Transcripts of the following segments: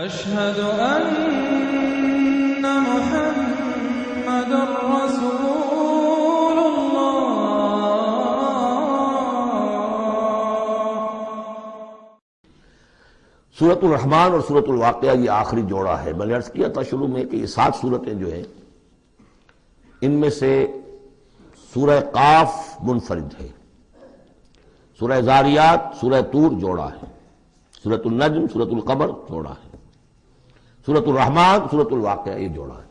أشهد أن محمد رسول الله۔ سورۃ الرحمن اور سورۃ الواقعہ یہ آخری جوڑا ہے۔ میں نے عرض کیا تھا شروع میں کہ یہ 7 سورتیں جو ہیں ان میں سے سورہ قاف منفرد ہے، سورہ زاریات، سورہ طور جوڑا ہے، سورۃ النجم، سورۃ القمر جوڑا ہے، سورۃ الرحمن، سورۃ الواقعہ یہ جوڑا ہے۔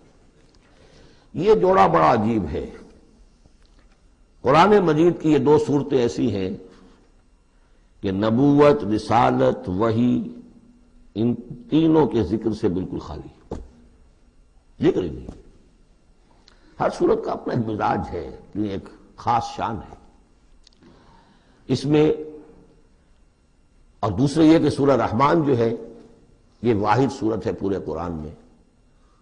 یہ جوڑا بڑا عجیب ہے۔ قرآن مجید کی یہ 2 صورتیں ایسی ہیں کہ نبوت، رسالت، وحی، ان تینوں کے ذکر سے بالکل خالی، ذکر ہی نہیں۔ ہر صورت کا اپنا ایک مزاج ہے، ایک خاص شان ہے اس میں۔ اور دوسرے یہ کہ سورہ رحمان جو ہے یہ واحد صورت ہے پورے قرآن میں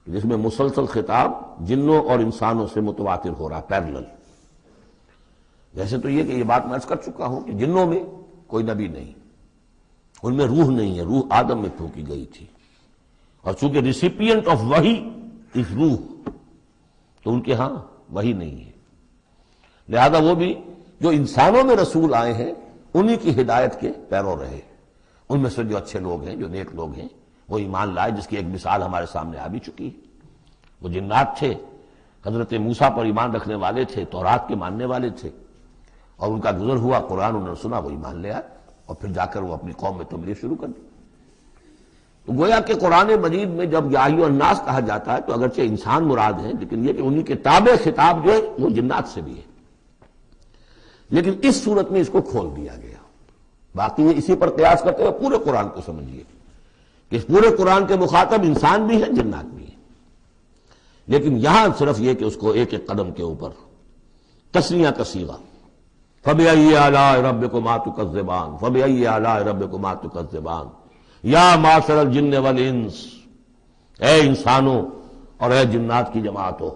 جس میں مسلسل خطاب جنوں اور انسانوں سے متواتر ہو رہا، پیرلل۔ جیسے تو یہ کہ یہ بات میں عرض کر چکا ہوں کہ جنوں میں کوئی نبی نہیں، ان میں روح نہیں ہے، روح آدم میں پھونکی گئی تھی، اور چونکہ ریسیپینٹ آف وحی از روح، تو ان کے ہاں وحی نہیں ہے، لہذا وہ بھی جو انسانوں میں رسول آئے ہیں انہی کی ہدایت کے پیرو رہے۔ ان میں سے جو اچھے لوگ ہیں، جو نیک لوگ ہیں، وہ ایمان لائے، جس کی ایک مثال ہمارے سامنے آ بھی چکی ہے۔ وہ جنات تھے، حضرت موسیٰ پر ایمان رکھنے والے تھے، تورات کے ماننے والے تھے، اور ان کا گزر ہوا، قرآن انہوں نے سنا، وہ ایمان لے آئے، اور پھر جا کر وہ اپنی قوم میں تبلیغ شروع کر دی۔ تو گویا کہ قرآن مجید میں جب یا ایھا الناس کہا جاتا ہے تو اگرچہ انسان مراد ہیں، لیکن یہ کہ انہی کے تابع خطاب جو ہے وہ جنات سے بھی ہے، لیکن اس صورت میں اس کو کھول دیا گیا۔ باقی یہ اسی پر قیاس کرتے ہوئے پورے قرآن کو سمجھیے کہ اس پورے قرآن کے مخاطب انسان بھی ہیں، جنات بھی ہیں، لیکن یہاں صرف یہ کہ اس کو ایک ایک قدم کے اوپر تثنیہ کا صیغہ، فَبِأَيِّ آلَاءِ رَبِّكُمَا تُكَذِّبَانِ فَبِأَيِّ آلَاءِ رَبِّكُمَا تُكَذِّبَانِ یا معشر الجن والانس، اے انسانوں اور اے جنات کی جماعتوں،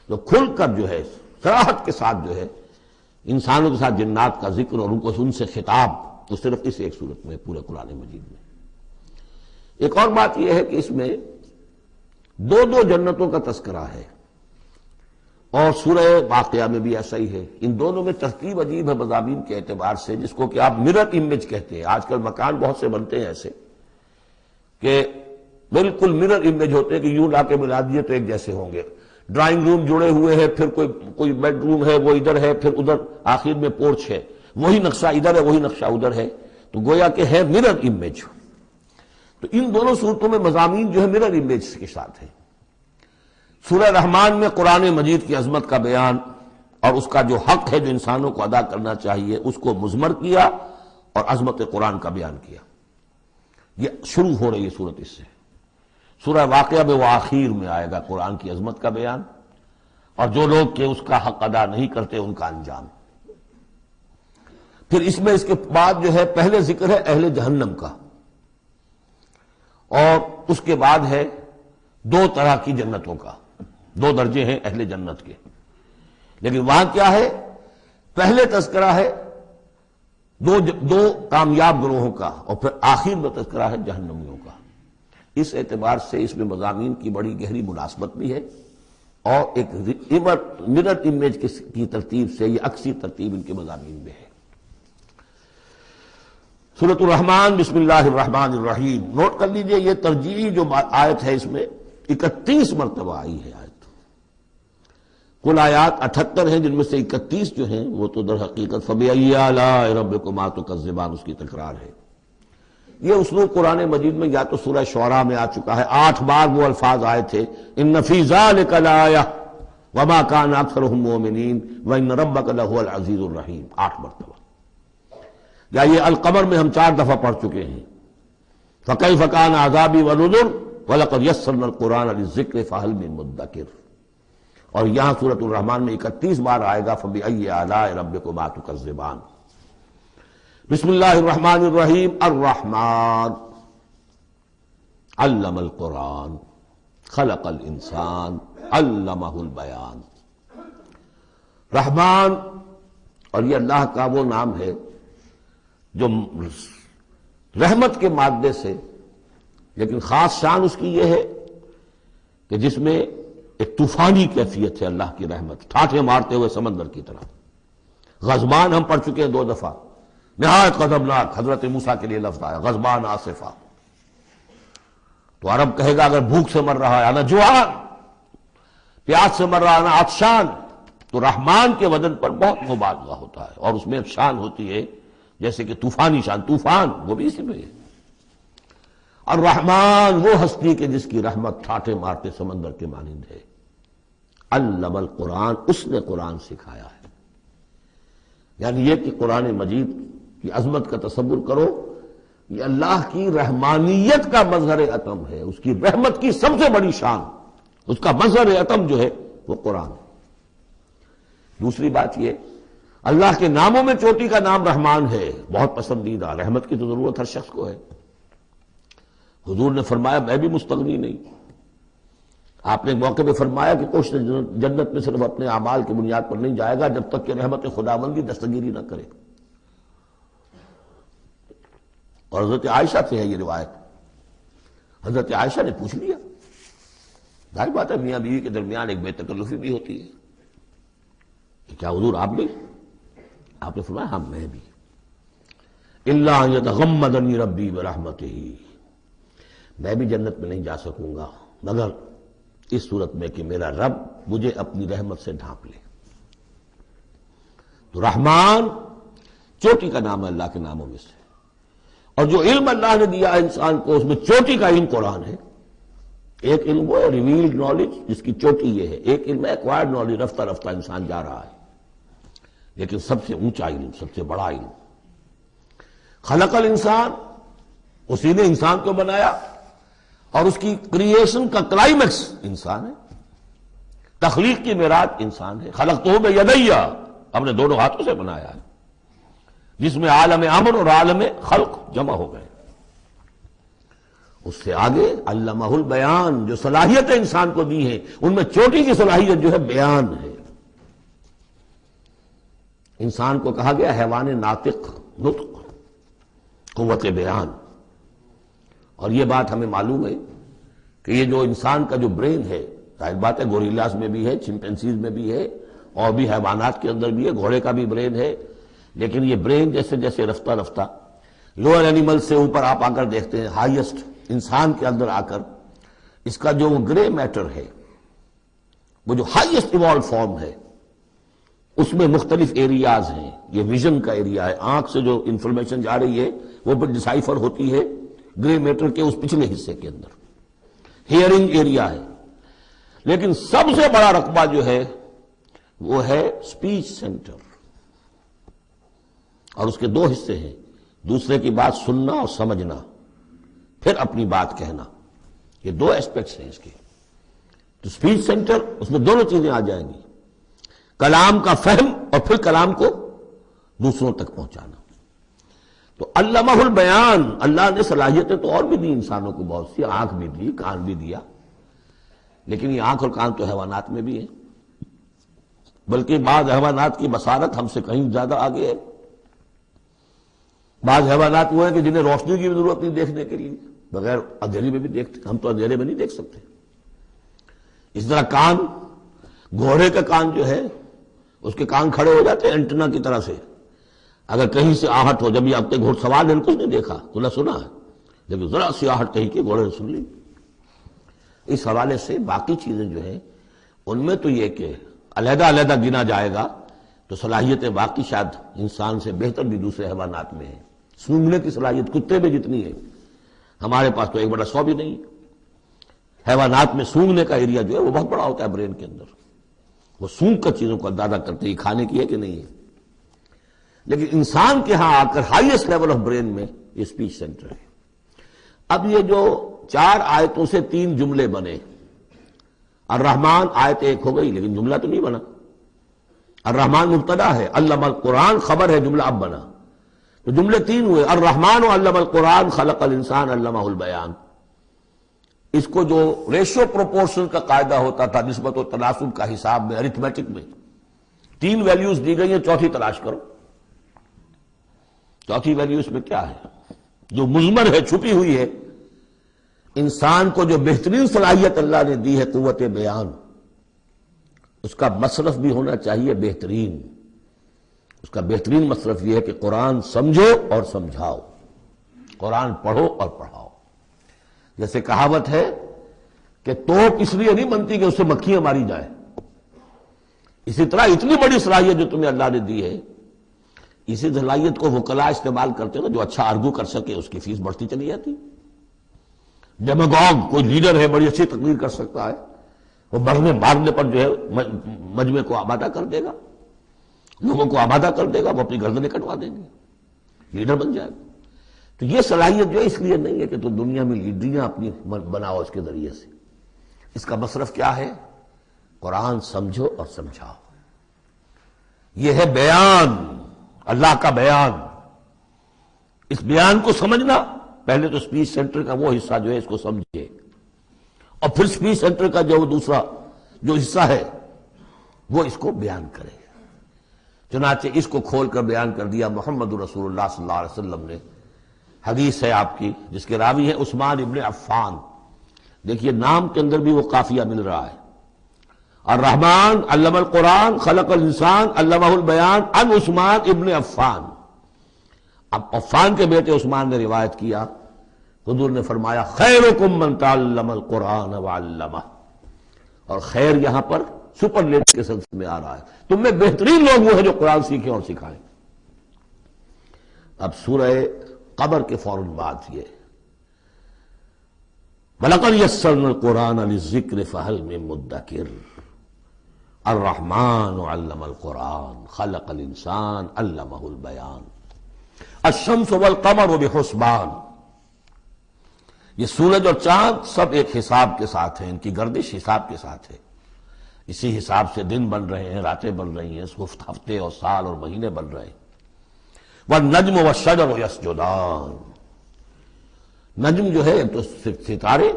جو کھل کر جو ہے صراحت کے ساتھ جو ہے انسانوں کے ساتھ جنات کا ذکر اور ان سے خطاب، تو صرف اس ایک صورت میں پورے قرآن مجید میں۔ ایک اور بات یہ ہے کہ اس میں 2 جنتوں کا تذکرہ ہے، اور سورہ واقعہ میں بھی ایسا ہی ہے۔ ان دونوں میں ترتیب عجیب ہے مضامین کے اعتبار سے، جس کو کہ آپ مرر امیج کہتے ہیں۔ آج کل مکان بہت سے بنتے ہیں ایسے کہ بالکل مرر امیج ہوتے ہیں کہ یوں لا کے ملا دیے تو ایک جیسے ہوں گے۔ ڈرائنگ روم جڑے ہوئے ہیں، پھر کوئی بیڈ روم ہے وہ ادھر ہے، پھر ادھر آخر میں پورچ ہے، وہی نقشہ ادھر ہے وہی نقشہ ادھر ہے، تو گویا کہ ہے مرر امیج۔ تو ان دونوں صورتوں میں مضامین جو ہے مرر امیج کے ساتھ ہے۔ سورہ رحمان میں قرآن مجید کی عظمت کا بیان اور اس کا جو حق ہے جو انسانوں کو ادا کرنا چاہیے اس کو مضمر کیا، اور عظمت قرآن کا بیان کیا۔ یہ شروع ہو رہی ہے صورت اس سے۔ سورہ واقعہ میں وہ آخر میں آئے گا قرآن کی عظمت کا بیان، اور جو لوگ کہ اس کا حق ادا نہیں کرتے ان کا انجام۔ پھر اس میں اس کے بعد جو ہے پہلے ذکر ہے اہل جہنم کا، اور اس کے بعد ہے 2 طرح کی جنتوں کا، 2 درجے ہیں اہل جنت کے، لیکن وہاں کیا ہے؟ پہلے تذکرہ ہے دو کامیاب گروہوں کا، اور پھر آخر میں تذکرہ ہے جہنمیوں کا۔ اس اعتبار سے اس میں مضامین کی بڑی گہری مناسبت بھی ہے، اور ایک مرر امیج کی ترتیب سے یہ عکسی ترتیب ان کے مضامین میں ہے۔ سورۃ الرحمن، بسم اللہ الرحمن الرحیم۔ نوٹ کر لیجئے یہ ترجیحی جو آیت ہے اس میں 31 مرتبہ آئی ہے آیت۔ کل آیات 78 ہیں، جن میں سے 31 جو ہیں وہ تو در حقیقت فَبِأَيِّ آلَاءِ رَبِّكُمَا تُكَذِّبَانِ اس کی تکرار ہے۔ یہ اسلوب قرآن مجید میں یا تو سورہ شعراء میں آ چکا ہے، 8 بار وہ الفاظ آئے تھے، اِنَّ فِي ذَلِكَ لَآیَةً وَمَا كَانَ أَكْثَرُهُم مُؤْمِنِينَ وَإِنَّ رَبَّكَ لَهُوَ الْعَزِيزُ الرَّحِيمُ، 8 مرتبہ۔ یا یہ القمر میں ہم 4 دفعہ پڑھ چکے ہیں، فَكَيْفَ كَانَ عَذَابِي وَنُذُرِ وَلَقَدْ يَسَّرْنَا الْقُرْآنَ لِلذِّكْرِ فَهَلْ مِن مُدَّكِرٍ۔ اور یہاں سورۃ الرحمن میں 31 بار آئے گا فَبِأَيِّ آلَاءِ رَبِّكُمَا تُكَذِّبَانِ۔ بسم اللہ الرحمن الرحیم۔ الرحمن علم القرآن خلق الانسان علمہ البیان۔ رحمان، اور یہ اللہ کا وہ نام ہے جو رحمت کے مادے سے لیکن خاص شان اس کی یہ ہے کہ جس میں ایک طوفانی کیفیت ہے اللہ کی رحمت، ٹھاٹھے مارتے ہوئے سمندر کی طرح۔ غضبان ہم پڑھ چکے ہیں 2 دفعہ، نہایت غضبناک، حضرت موسیٰ کے لیے لفظ آیا غضبان آصفہ۔ تو عرب کہے گا اگر بھوک سے مر رہا ہے انا جوعان، پیاس سے مر رہا ہے انا عطشان، تو رحمان کے وزن پر بہت مبالغہ ہوتا ہے، اور اس میں ایک شان ہوتی ہے جیسے کہ طوفانی شان، طوفان وہ بھی اسی میں ہے۔ الرحمن وہ ہستی کہ جس کی رحمت ٹھاٹھے مارتے سمندر کے مانند ہے۔ علم القرآن، اس نے قرآن سکھایا ہے۔ یعنی یہ کہ قرآن مجید کی عظمت کا تصور کرو، یہ اللہ کی رحمانیت کا مظہر عتم ہے، اس کی رحمت کی سب سے بڑی شان، اس کا مظہر عتم جو ہے وہ قرآن ہے۔ دوسری بات یہ، اللہ کے ناموں میں چوٹی کا نام رحمان ہے، بہت پسندیدہ، رحمت کی تو ضرورت ہر شخص کو ہے۔ حضور نے فرمایا میں بھی مستغنی نہیں۔ آپ نے ایک موقع پہ فرمایا کہ کوئی جنت میں صرف اپنے اعمال کی بنیاد پر نہیں جائے گا جب تک کہ رحمت خداوندی دستگیری نہ کرے۔ اور حضرت عائشہ سے ہے یہ روایت۔ حضرت عائشہ نے پوچھ لیا، ظاہر بات ہے میاں بیوی کے درمیان ایک بے تکلفی بھی ہوتی ہے کہ کیا حضور آپ بھی؟ آپ نے فرمایا ہاں میں بھی۔ الا ان یتغمدنی ربی برحمتہ، میں بھی جنت میں نہیں جا سکوں گا مگر اس صورت میں کہ میرا رب مجھے اپنی رحمت سے ڈھانپ لے۔ تو رحمان چوٹی کا نام ہے اللہ کے ناموں میں سے، اور جو علم اللہ نے دیا ہے انسان کو اس میں چوٹی کا علم قرآن ہے۔ ایک علم وہ ہے ریویلڈ نالج جس کی چوٹی یہ ہے، ایک علم ہے ایکوائرڈ نالج، رفتہ رفتہ انسان جا رہا ہے، لیکن سب سے اونچا علم، سب سے بڑا علم خلق الانسان، اسی نے انسان کو بنایا، اور اس کی کریشن کا کلائمیکس انسان ہے، تخلیق کی معراج انسان ہے۔ خلقتہ بیدی، ہم نے دونوں ہاتھوں سے بنایا ہے، جس میں عالم امر اور عالم خلق جمع ہو گئے۔ اس سے آگے علمہ البیان، جو صلاحیتیں انسان کو دی ہیں ان میں چوٹی کی صلاحیت جو ہے بیان ہے۔ انسان کو کہا گیا حیوان ناطق، نطق، قوت بیان۔ اور یہ بات ہمیں معلوم ہے کہ یہ جو انسان کا جو برین ہے، ظاہر بات ہے گوریلاز میں بھی ہے، چمپینزیز میں بھی ہے، اور بھی حیوانات کے اندر بھی ہے، گھوڑے کا بھی برین ہے، لیکن یہ برین جیسے جیسے رفتہ رفتہ لوئر اینیمل سے اوپر آپ آ کر دیکھتے ہیں، ہائیسٹ انسان کے اندر آ کر اس کا جو گرے میٹر ہے، وہ جو ہائیسٹ ایوالو فارم ہے، اس میں مختلف ایریاز ہیں۔ یہ ویژن کا ایریا ہے، آنکھ سے جو انفارمیشن جا رہی ہے وہ پھر ڈسائفر ہوتی ہے گرے میٹر کے اس پچھلے حصے کے اندر، ہیئرنگ ایریا ہے۔ لیکن سب سے بڑا رقبہ جو ہے وہ ہے اسپیچ سینٹر، اور اس کے 2 حصے ہیں، دوسرے کی بات سننا اور سمجھنا، پھر اپنی بات کہنا، یہ 2 ایسپیکٹس ہیں اس کے۔ تو اسپیچ سینٹر، اس میں دونوں چیزیں آ جائیں گی، کلام کا فہم اور پھر کلام کو دوسروں تک پہنچانا۔ تو علمہ البیان، اللہ نے صلاحیتیں تو اور بھی دی انسانوں کو بہت سی، آنکھ بھی دی، کان بھی دیا، لیکن یہ آنکھ اور کان تو حیوانات میں بھی ہے، بلکہ بعض حیوانات کی بصارت ہم سے کہیں زیادہ آگے ہے۔ بعض حیوانات وہ ہیں کہ جنہیں روشنی کی بھی ضرورت نہیں دیکھنے کے لیے، بغیر اندھیرے میں بھی دیکھتے، ہم تو اندھیرے میں نہیں دیکھ سکتے۔ اس طرح کان، گھوڑے کا کان جو ہے اس کے کان کھڑے ہو جاتے ہیں اینٹنا کی طرح سے، اگر کہیں سے آہٹ ہو، جب یہ اب تک گھوڑ سوار نے کچھ نہیں دیکھا تو نہ سنا ہے، جب ذرا سی آہٹ کہیں کی گھوڑے نے سن لی۔ اس حوالے سے باقی چیزیں جو ہیں ان میں تو یہ کہ علیحدہ علیحدہ گنا جائے گا تو صلاحیتیں باقی شاید انسان سے بہتر بھی دوسرے حیوانات میں ہیں۔ سونگنے کی صلاحیت کتے میں جتنی ہے ہمارے پاس تو 1/100 بھی نہیں ہے۔ حیوانات میں سونگنے کا ایریا جو ہے وہ بہت بڑا ہوتا ہے برین کے اندر، وہ سونگ کر چیزوں کو اندازہ کرتے ہیں کھانے کی ہے کہ نہیں ہے۔ لیکن انسان کے ہاں آ کر ہائیسٹ لیول آف برین میں یہ اسپیچ سینٹر ہے۔ اب یہ جو 4 آیتوں سے 3 جملے بنے، الرحمن آیت 1 ہو گئی لیکن جملہ تو نہیں بنا، الرحمن مبتدا ہے، علم القرآن خبر ہے، جملہ اب بنا، تو جملے 3 ہوئے، الرحمن علم القرآن خلق الانسان علمہ البیان۔ اس کو جو ریشو پروپورشن کا قاعدہ ہوتا تھا نسبت و تناسب کا حساب میں، ارتھمیٹک میں 3 ویلیوز دی گئی ہیں، چوتھی تلاش کرو۔ چوتھی ویلیو اس میں کیا ہے جو مضمر ہے، چھپی ہوئی ہے، انسان کو جو بہترین صلاحیت اللہ نے دی ہے قوت بیان، اس کا مصرف بھی ہونا چاہیے بہترین۔ اس کا بہترین مصرف یہ ہے کہ قرآن سمجھو اور سمجھاؤ، قرآن پڑھو اور پڑھاؤ۔ جیسے کہاوت ہے کہ توپ اس لیے نہیں بنتی کہ اس سے مکھیاں ماری جائیں، اسی طرح اتنی بڑی صلاحیت جو تمہیں اللہ نے دی ہے، اسی صلاحیت کو وکلاء استعمال کرتے ہیں، جو اچھا آرگو کر سکے اس کی فیس بڑھتی چلی جاتی۔ ڈیماگوگ کوئی لیڈر ہے، بڑی اچھی تقریر کر سکتا ہے، وہ مارنے پر جو ہے مجمع کو آمادہ کر دے گا، لوگوں کو آمادہ کر دے گا، وہ اپنی گردنیں کٹوا دیں گے، لیڈر بن جائے گا۔ تو یہ صلاحیت جو ہے اس لیے نہیں ہے کہ تو دنیا میں لیڈریاں اپنی بناؤ اس کے ذریعے سے، اس کا مصرف کیا ہے؟ قرآن سمجھو اور سمجھاؤ۔ یہ ہے بیان، اللہ کا بیان۔ اس بیان کو سمجھنا، پہلے تو اسپیچ سینٹر کا وہ حصہ جو ہے اس کو سمجھے، اور پھر اسپیچ سینٹر کا جو دوسرا جو حصہ ہے وہ اس کو بیان کرے۔ چنانچہ اس کو کھول کر بیان کر دیا محمد رسول اللہ صلی اللہ علیہ وسلم نے۔ حدیث ہے آپ کی جس کے راوی ہیں عثمان ابن عفان۔ دیکھیے نام کے اندر بھی وہ قافیہ مل رہا ہے، الرحمن علم القرآن خلق الانسان علمہ البیان عن عثمان ابن عفان۔ اب عفان کے بیٹے عثمان نے روایت کیا، حضور نے فرمایا خیرکم من تعلم القرآن وعلمہ، اور خیر یہاں پر سپرلیٹ کے سلسلے میں آ رہا ہے، تم میں بہترین لوگ وہ ہیں جو قرآن سیکھیں اور سکھائیں۔ اب سورہ قمر کے فوراً بعد یہ وَلَقَدْ يَسَّرْنَا الْقُرْآنَ لِلذِّكْرِ فَهَلْ مِن مُدَّكِرٍ الرحمن علم القرآن خلق الانسان علمہ البیان الشمس والقمر بحسبان۔ یہ سورج اور چاند سب ایک حساب کے ساتھ ہیں، ان کی گردش حساب کے ساتھ ہے، اسی حساب سے دن بن رہے ہیں، راتیں بن رہی ہیں، ہفتے اور سال اور مہینے بن رہے ہیں۔ والنجم والشجر یسجدان، نجم جو ہے تو ستارے،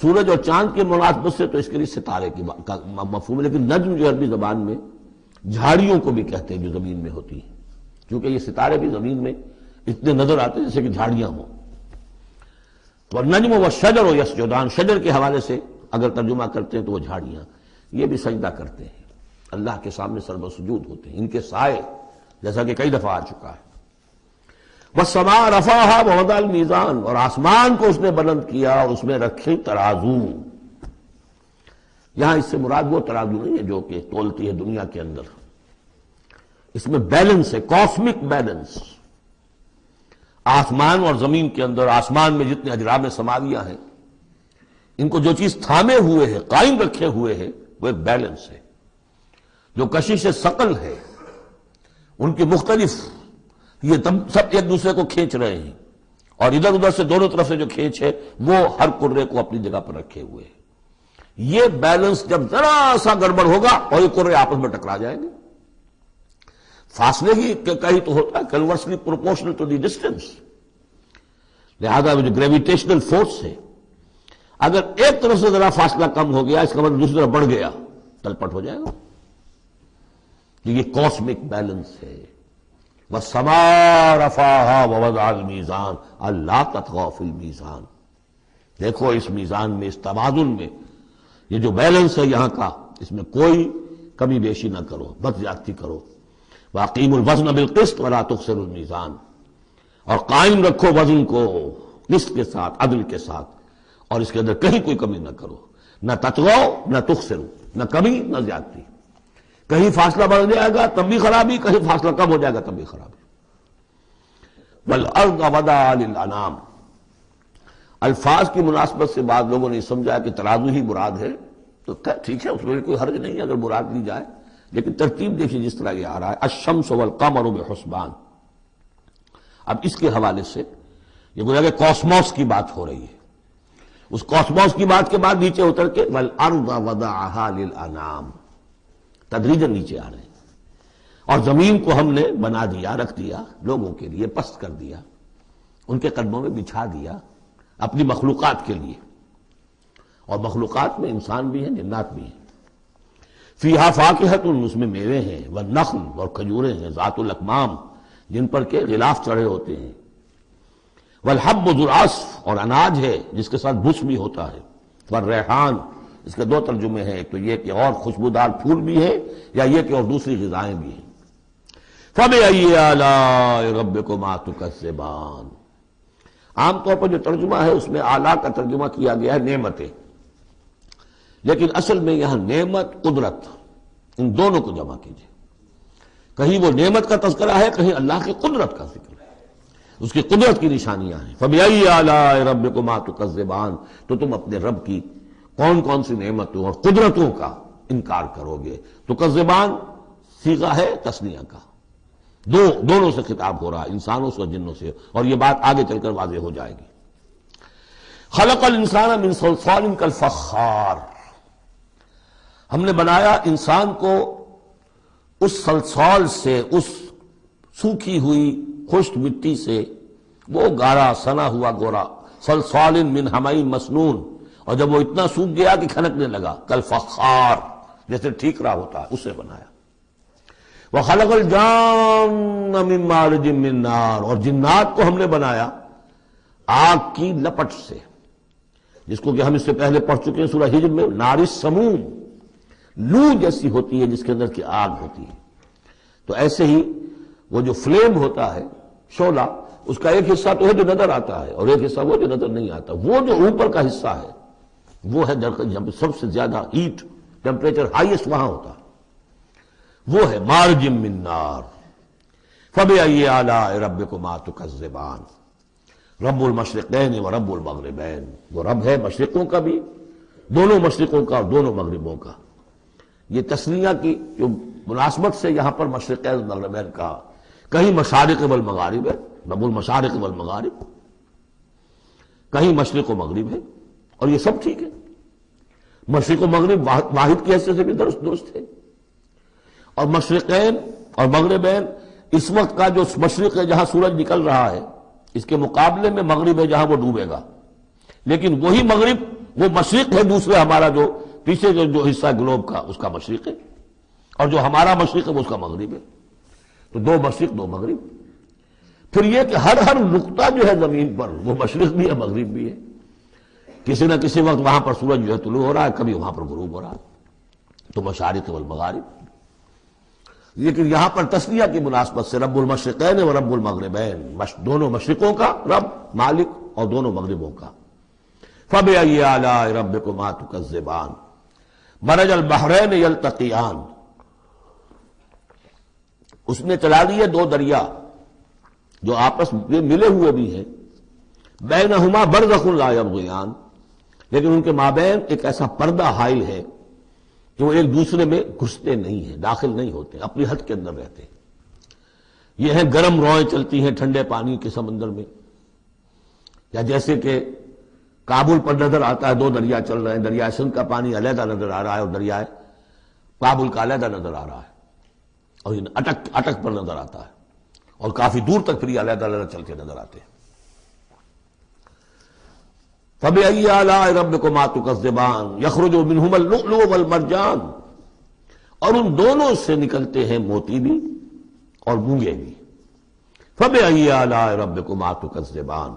سورج اور چاند کے مناسبت سے تو اس کے لیے ستارے کی مفہوم ہے، لیکن نجم جو عربی زبان میں جھاڑیوں کو بھی کہتے ہیں جو زمین میں ہوتی ہیں، کیونکہ یہ ستارے بھی زمین میں اتنے نظر آتے ہیں جیسے کہ جھاڑیاں ہوں۔ تو النجم والشجر یسجدان، شجر کے حوالے سے اگر ترجمہ کرتے ہیں تو وہ جھاڑیاں، یہ بھی سجدہ کرتے ہیں، اللہ کے سامنے سربسجود ہوتے ہیں، ان کے سائے، جیسا کہ کئی دفعہ آ چکا ہے۔ وَالسَّمَاءَ رَفَعَهَا وَوَضَعَ الْمِيزَانَ، اور آسمان کو اس نے بلند کیا اور اس میں رکھے ترازو۔ یہاں اس سے مراد وہ ترازو نہیں ہے جو کہ تولتی ہے دنیا کے اندر، اس میں بیلنس ہے، کاسمک بیلنس۔ آسمان اور زمین کے اندر، آسمان میں جتنے اجرام سماویہ ہیں، ان کو جو چیز تھامے ہوئے ہے، قائم رکھے ہوئے ہے، وہ ایک بیلنس ہے۔ جو کشش ثقل ہے، ان کی مختلف، یہ سب ایک دوسرے کو کھینچ رہے ہیں، اور ادھر ادھر سے دونوں طرف سے جو کھینچ ہے وہ ہر کرے کو اپنی جگہ پر رکھے ہوئے ہیں۔ یہ بیلنس جب ذرا سا گڑبڑ ہوگا اور یہ کرے آپس میں ٹکرا جائیں گے، فاصلے ہی کہیں تو ہوتا ہے conversely proportional to the distance, لہذا جو گریویٹیشنل فورس ہے، اگر ایک طرف سے ذرا فاصلہ کم ہو گیا، اس کا مطلب دوسری طرف بڑھ گیا، تلپٹ ہو جائے گا۔ یہ کاسمک بیلنس ہے۔ وَالسَّمَاءَ رَفَعَهَا وَوَضَعَ الْمِيزَانَ أَلَّا تَطْغَوْا فِي الْمِيزَانِ، دیکھو اس میزان میں، اس توازن میں، یہ جو بیلنس ہے یہاں کا، اس میں کوئی کمی بیشی نہ کرو، بد زیادتی کرو۔ وَأَقِيمُوا الْوَزْنَ بِالْقِسْطِ وَلَا تُخْسِرُوا الْمِيزَانَ، اور قائم رکھو وزن کو قسط کے ساتھ، عدل کے ساتھ، اور اس کے اندر کہیں کوئی کمی نہ کرو، نہ تطغوا نہ تخسروا، نہ کمی نہ زیادتی۔ کہیں فاصلہ بڑھ جائے گا تب بھی خرابی، کہیں فاصلہ کم ہو جائے گا تب بھی خرابی۔ وَالْأَرْضَ وَضَعَهَا لِلْأَنَامِ، الفاظ کی مناسبت سے بعض لوگوں نے سمجھا کہ ترازو ہی مراد ہے، تو ٹھیک ہے، اس میں کوئی حرج نہیں ہے اگر مراد لی جائے، لیکن ترتیب دیکھیے جس طرح یہ آ رہا ہے، الشمس والقمر بحسبان۔ اب اس کے حوالے سے یہ گویا کہ کاسموس کی بات ہو رہی ہے، اس کاسموس کی بات کے بعد نیچے اتر کے وَالْأَرْضَ وَضَعَهَا لِلْأَنَامِ، تدریجاً نیچے آ رہے ہیں، اور زمین کو ہم نے بنا دیا، رکھ دیا، لوگوں کے لیے پست کر دیا، ان کے قدموں میں بچھا دیا اپنی مخلوقات کے لیے، اور مخلوقات میں انسان بھی ہیں، جنات بھی ہیں۔ فیہا فاکہۃ، اس میں میوے ہیں، والنخل، اور کھجوریں ہیں، ذات الاکمام، جن پر کے غلاف چڑھے ہوتے ہیں، والحب ذو العصف، اور اناج ہے جس کے ساتھ بھس بھی ہوتا ہے، والریحان، اس کے دو ترجمے ہیں، ایک تو یہ کہ اور خوشبودار پھول بھی ہے، یا یہ کہ اور دوسری غذائیں بھی ہیں۔ فَبِأَيِّ آلَاءِ رَبِّكُمَا تُكَذِّبَانِ، عام طور پر جو ترجمہ ہے اس میں آلہ کا ترجمہ کیا گیا ہے نعمتیں، لیکن اصل میں یہاں نعمت قدرت، ان دونوں کو جمع کیجیے۔ کہیں وہ نعمت کا تذکرہ ہے، کہیں اللہ کی قدرت کا ذکر ہے، اس کی قدرت کی نشانیاں ہیں۔ فَبِأَيِّ آلَاءِ رَبِّكُمَا تُكَذِّبَانِ، تو تم اپنے رب کی کون کون سی نعمتوں اور قدرتوں کا انکار کرو گے۔ تکذبان صیغہ ہے تثنیہ کا، دونوں سے خطاب ہو رہا ہے، انسانوں سے اور جنوں سے، اور یہ بات آگے چل کر واضح ہو جائے گی۔ خلق الانسان من صلصال کالفخار، ہم نے بنایا انسان کو اس صلصال سے، اس سوکھی ہوئی خشک مٹی سے، وہ گارا سنا ہوا گورا، صلصال من حمئی مسنون، اور جب وہ اتنا سوکھ گیا کہ کھنکنے لگا، کالفخار، جیسے ٹھیکرا ہوتا ہے، اسے بنایا۔ وَخَلَقَ الْجَانَّ مِن مَّارِجٍ مِّن نَّارٍ، اور جنات کو ہم نے بنایا آگ کی لپٹ سے، جس کو کہ ہم اس سے پہلے پڑھ چکے ہیں سورہ ہجر میں، نار السموم، لو جیسی ہوتی ہے جس کے اندر کی آگ ہوتی ہے۔ تو ایسے ہی وہ جو فلیم ہوتا ہے، شعلہ، اس کا ایک حصہ تو ہے جو نظر آتا ہے، اور ایک حصہ وہ جو نظر نہیں آتا۔ وہ جو اوپر کا حصہ ہے وہ ہے جب سب سے زیادہ ہیٹ، ٹیمپریچر ہائیسٹ وہاں ہوتا ہے، وہ ہے مارج من نار۔ فَبِأَيِّ آلَاءِ رَبِّكُمَا تُكَذِّبَانِ، رب المشرقین و رب المغربین، وہ رب ہے مشرقوں کا بھی، دونوں مشرقوں کا اور دونوں مغربوں کا۔ یہ تسنیہ کی جو مناسبت سے یہاں پر مشرقین و مغربین کا، کہیں مشارق والمغارب ہے، رب المشارق والمغارب، کہیں مشرق و مغرب ہے، اور یہ سب ٹھیک ہے، مشرق و مغرب واحد کی حیثیت سے بھی درست ہے۔ اور مشرقین اور مغربین، اس وقت کا جو مشرق ہے جہاں سورج نکل رہا ہے، اس کے مقابلے میں مغرب ہے جہاں وہ ڈوبے گا، لیکن وہی مغرب وہ مشرق ہے دوسرے، ہمارا جو پیچھے جو حصہ گلوب کا اس کا مشرق ہے، اور جو ہمارا مشرق ہے وہ اس کا مغرب ہے۔ تو دو مشرق دو مغرب۔ پھر یہ کہ ہر نقطہ جو ہے زمین پر وہ مشرق بھی ہے مغرب بھی ہے، کسی نہ کسی وقت وہاں پر سورج جو ہے طلوع ہو رہا ہے، کبھی وہاں پر غروب ہو رہا ہے، تو مشارق والمغارب۔ لیکن یہاں پر تسنیہ کی مناسبت سے رب المشرقین و رب المغربین، دونوں مشرقوں کا رب مالک اور دونوں مغربوں کا۔ فَبِأَيِّ آلَاءِ رَبِّكُمَا تُكَذِّبَانِ، مَرَجَ الْبَحْرَيْنِ يَلْتَقِيَانِ، اس نے چلا دیے دو دریا جو آپس میں ملے ہوئے بھی ہیں، بینہما برزخ لا یبغیان، لیکن ان کے مابین ایک ایسا پردہ حائل ہے کہ وہ ایک دوسرے میں گھستے نہیں ہیں، داخل نہیں ہوتے، اپنی حد کے اندر رہتے ہیں۔ یہ ہیں گرم روئیں چلتی ہیں ٹھنڈے پانی کے سمندر میں، یا جیسے کہ کابل پر نظر آتا ہے دو دریا چل رہے ہیں، دریائے سندھ کا پانی علیحدہ نظر آ رہا ہے اور دریائے کابل کا علیحدہ نظر آ رہا ہے، اور یہ اٹک پر نظر آتا ہے، اور کافی دور تک پھر یہ علیحدہ علیحدہ چلتے نظر آتے ہیں۔ فَبِأَيِّ آلَاءِ رَبِّكُمَا تُكَذِّبَانِ يَخْرُجُ مِنْهُمَا اللُّؤْلُؤُ وَالْمَرْجَانُ، اور ان دونوں سے نکلتے ہیں موتی بھی اور مونگے بھی۔ فَبِأَيِّ آلَاءِ رَبِّكُمَا تُكَذِّبَانِ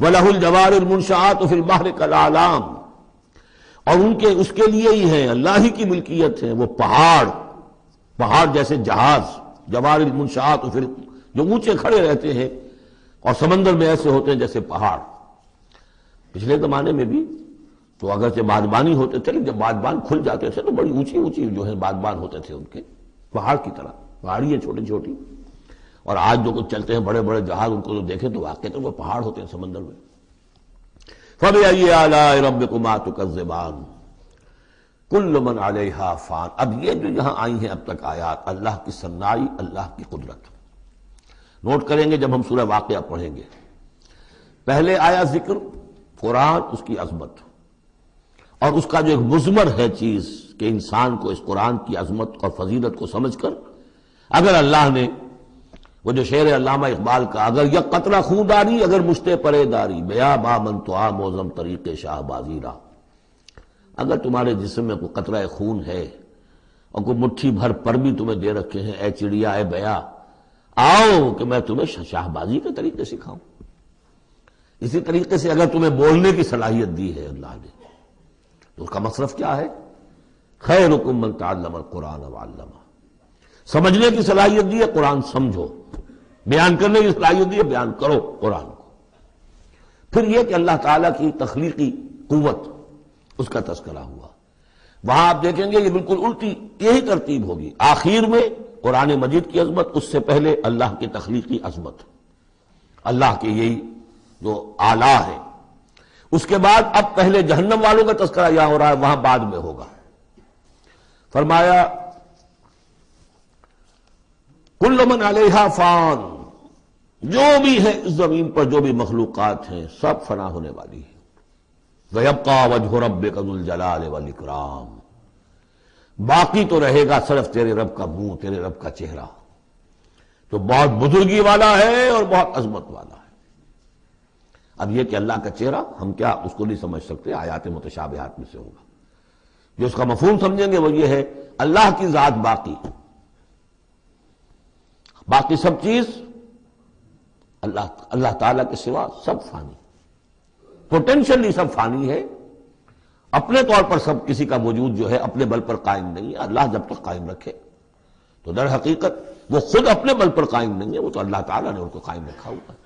وَلَهُ الْجَوَارُ الْمُنشَآتُ فِي الْبَحْرِ كَالْأَعْلَامِ، اور اس کے لیے ہی ہیں، اللہ ہی کی ملکیت ہے وہ پہاڑ جیسے جہاز، جوار المنشآت، پھر جو اونچے کھڑے رہتے ہیں اور سمندر میں ایسے ہوتے ہیں جیسے پہاڑ۔ پچھلے زمانے میں بھی تو اگرچہ بادبانی ہوتے تھے، لیکن جب بادبان کھل جاتے تھے تو بڑی اونچی اونچی جو ہے بادبان ہوتے تھے ان کے، پہاڑ کی طرح، پہاڑی ہے چھوٹی چھوٹی۔ اور آج جو کچھ چلتے ہیں بڑے بڑے جہاز، ان کو جو دیکھیں تو واقعی تو وہ پہاڑ ہوتے ہیں سمندر میں۔ فَبِأَيِّ آلَاءِ رَبِّكُمَا تُكَذِّبَانِ كُلُّ مَنْ عَلَيْهَا فَانٍ، اب یہ جو یہاں آئی ہیں اب تک آیات، اللہ کی صنائی، اللہ کی قدرت نوٹ کریں گے جب ہم سورہ واقعہ پڑھیں گے۔ پہلے آیا ذکر قرآن، اس کی عظمت، اور اس کا جو ایک مضمر ہے چیز کہ انسان کو اس قرآن کی عظمت اور فضیلت کو سمجھ کر، اگر اللہ نے وہ جو شعر علامہ اقبال کا، اگر یک قطرہ خون داری، اگر مشتے پرے داری، بیا با من تو آ موزم طریق شاہ بازی را، اگر تمہارے جسم میں کوئی قطرہ خون ہے اور کوئی مٹھی بھر پر بھی تمہیں دے رکھے ہیں، اے چڑیا اے بیا، آؤ کہ میں تمہیں شاہ بازی کے طریقے سکھاؤں۔ اسی طریقے سے اگر تمہیں بولنے کی صلاحیت دی ہے اللہ نے تو اس کا مصرف کیا ہے؟ خیرکم من تعلم القرآن وعلمہ. سمجھنے کی صلاحیت دی ہے، قرآن سمجھو. بیان کرنے کی صلاحیت دی ہے، بیان کرو قرآن کو. پھر یہ کہ اللہ تعالیٰ کی تخلیقی قوت، اس کا تذکرہ ہوا. وہاں آپ دیکھیں گے یہ بالکل الٹی یہی ترتیب ہوگی. آخر میں قرآن مجید کی عظمت، اس سے پہلے اللہ کی تخلیقی عظمت، اللہ کے یہی جو اعلیٰ ہے. اس کے بعد اب پہلے جہنم والوں کا تذکرہ یہاں ہو رہا ہے، وہاں بعد میں ہوگا. فرمایا کل من علیہا فان، جو بھی ہے اس زمین پر جو بھی مخلوقات ہیں سب فنا ہونے والی ہے. وَيَبْقَى وَجْهُ رَبِّكَ ذُو الْجَلَالِ وَالْإِكْرَامِ، باقی تو رہے گا صرف تیرے رب کا منہ، تیرے رب کا چہرہ، تو بہت بزرگی والا ہے اور بہت عظمت والا ہے. اب یہ کہ اللہ کا چہرہ ہم کیا اس کو نہیں سمجھ سکتے، آیات متشابہات میں سے ہوگا. جو اس کا مفہوم سمجھیں گے وہ یہ ہے اللہ کی ذات باقی، باقی سب چیز اللہ تعالیٰ کے سوا سب فانی، پوٹینشلی سب فانی ہے. اپنے طور پر سب کسی کا وجود جو ہے اپنے بل پر قائم نہیں ہے. اللہ جب تک قائم رکھے تو در حقیقت وہ خود اپنے بل پر قائم نہیں ہے، وہ تو اللہ تعالیٰ نے ان کو قائم رکھا ہوا ہے.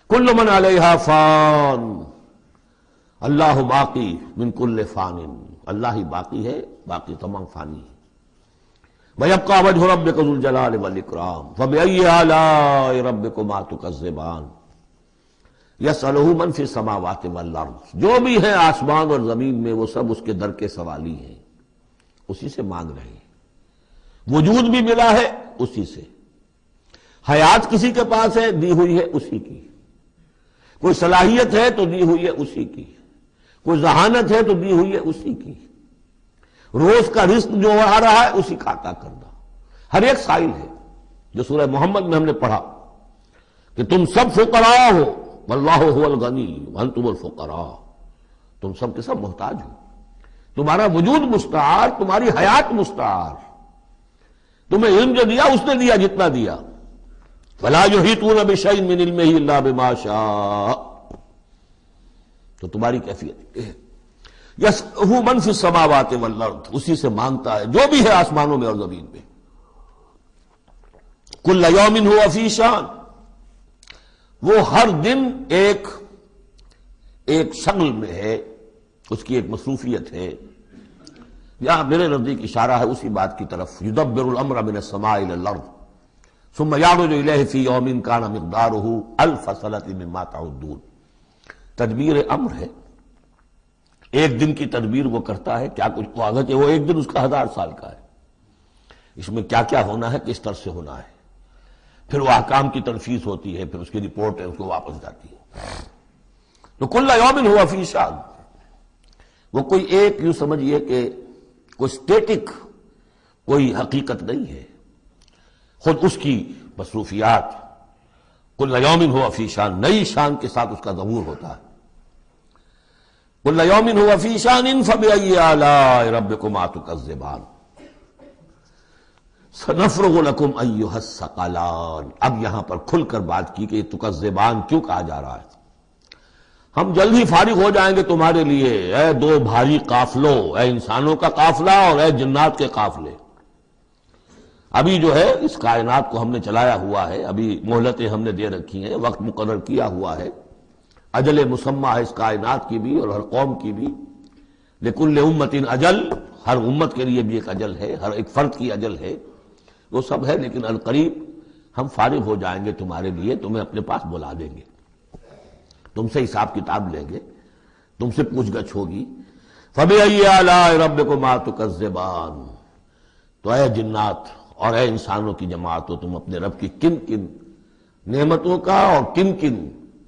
کل من علیہا فان اللہ باقی من کل فان، اللہ ہی باقی ہے، باقی تمام فانی ہے. وَيَبْقَى وَجْهُ رَبِّكَ ذُو الْجَلَالِ وَالْإِكْرَامِ فَبِأَيِّ آلَاءِ رَبِّكُمَا تُكَذِّبَانِ يَسْأَلُهُ مَنْ فِي السَّمَاوَاتِ وَالْأَرْضِ، جو بھی ہے آسمان اور زمین میں وہ سب اس کے در کے سوالی ہیں، اسی سے مانگ رہے ہیں. وجود بھی ملا ہے اسی سے، حیات کسی کے پاس ہے دی ہوئی ہے اسی کی، کوئی صلاحیت ہے تو دی ہوئی ہے اسی کی، کوئی ذہانت ہے تو دی ہوئی ہے اسی کی، روز کا رزق جو آ رہا ہے اسی کا عطا کردہ. ہر ایک سائل ہے. جو سورہ محمد میں ہم نے پڑھا کہ تم سب فقراء ہو واللہ هو الغنی وانتم الفقراء، تم سب کے سب محتاج ہو، تمہارا وجود مستعار، تمہاری حیات مستعار، تمہیں علم جو دیا اس نے دیا جتنا دیا. فلا یحیطون بشیء من علمہ الا بما شاء، تو تمہاری کیفیت یہ ہے. یسألہ من فی السماوات والارض، اسی سے مانگتا ہے جو بھی ہے آسمانوں میں اور زمین میں. کل یوم ھو فی شان، وہ ہر دن ایک شغل میں ہے، اس کی ایک مصروفیت ہے. یہاں میرے نزدیک اشارہ ہے اسی بات کی طرف، یدبر الامر من السماء الى الارض ثم یعرج الیہ فی یوم کان مقدارہ الف سنۃ مما تعدون. تدبیر امر ہے، ایک دن کی تدبیر وہ کرتا ہے. کیا کچھ واضح کہ وہ ایک دن اس کا 1000 سال کا ہے، اس میں کیا کیا ہونا ہے، کس طرح سے ہونا ہے. پھر وہ احکام کی تنفیذ ہوتی ہے، پھر اس کی رپورٹ ہے، اس کو واپس جاتی ہے. تو کل یوم ھو فی شان، وہ کوئی ایک یوں سمجھیے کہ کوئی اسٹیٹک کوئی حقیقت نہیں ہے، خود اس کی مصروفیات. کل یوم ھو فی شان، نئی شان کے ساتھ اس کا ظہور ہوتا ہے. کل یوم ھو فی شان فبأی آلاء ربکما تکذبان سنفرغ لکم ایھا الثقلان. اب یہاں پر کھل کر بات کی کہ یہ تکذبان کیوں کہا جا رہا ہے. ہم جلد ہی فارغ ہو جائیں گے تمہارے لیے، اے دو بھاری قافلوں، اے انسانوں کا قافلہ اور اے جنات کے قافلے. ابھی جو ہے اس کائنات کو ہم نے چلایا ہوا ہے، ابھی مہلتیں ہم نے دے رکھی ہیں، وقت مقرر کیا ہوا ہے، اجل مسمى ہے اس کائنات کی بھی اور ہر قوم کی بھی. لکل امت اجل، ہر امت کے لیے بھی ایک اجل ہے، ہر ایک فرد کی اجل ہے، وہ سب ہے. لیکن القریب ہم فارغ ہو جائیں گے تمہارے لیے، تمہیں اپنے پاس بلا دیں گے، تم سے حساب کتاب لیں گے، تم سے پوچھ گچھ ہوگی. فبأی آلاء ربکما تکذبان، تو اے جنات اور اے انسانوں کی جماعت ہو، تم اپنے رب کی کن کن نعمتوں کا اور کن کن